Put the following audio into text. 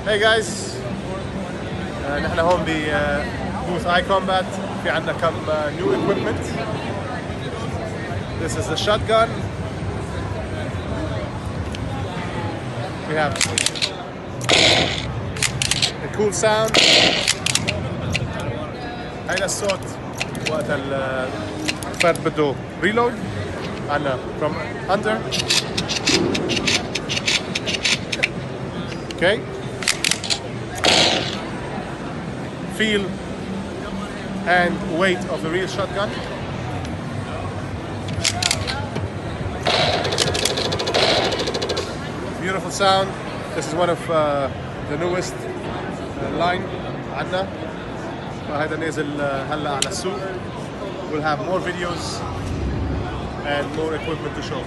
Hey guys, نحن هون ببوث iCOMBAT. في عندنا كم new equipment. This is the shotgun. We have a cool sound. هيدا الصوت وقت الفرد بده reload. عندنا from under. Okay. Feel and weight of the real shotgun. Beautiful sound. This is one of the newest line عندنا. فهذا نازل هلا على السوق. We'll have more videos and more equipment to show.